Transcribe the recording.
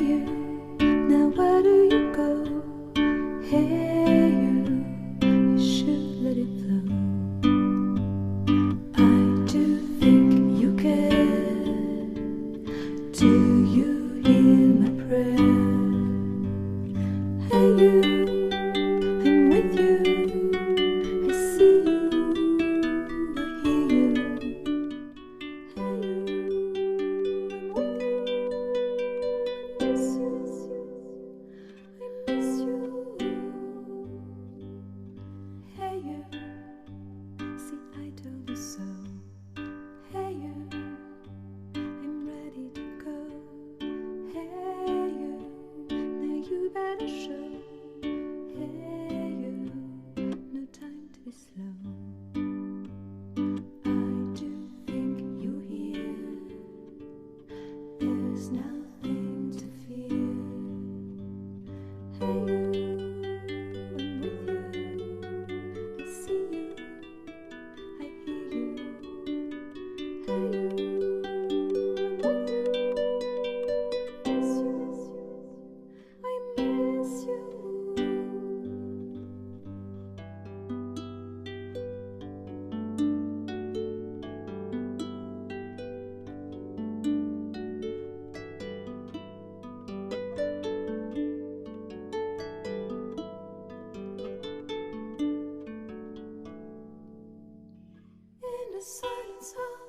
you, now where do you go? Hey you should let it flow. I do think you care. Do you hear my prayer? Hey you, I'm with you. I see you, I hear you. Hey you, I'm with you. I miss you. Hey you, see I told you so. Hey you, I'm ready to go. Hey you, now you better show. Hey you, no time to be slow. I do think you're here. There's nothing to fear. Hey you, I'm with you. I see you, I hear you. Hey you, I'm with you. I miss you. In the silence of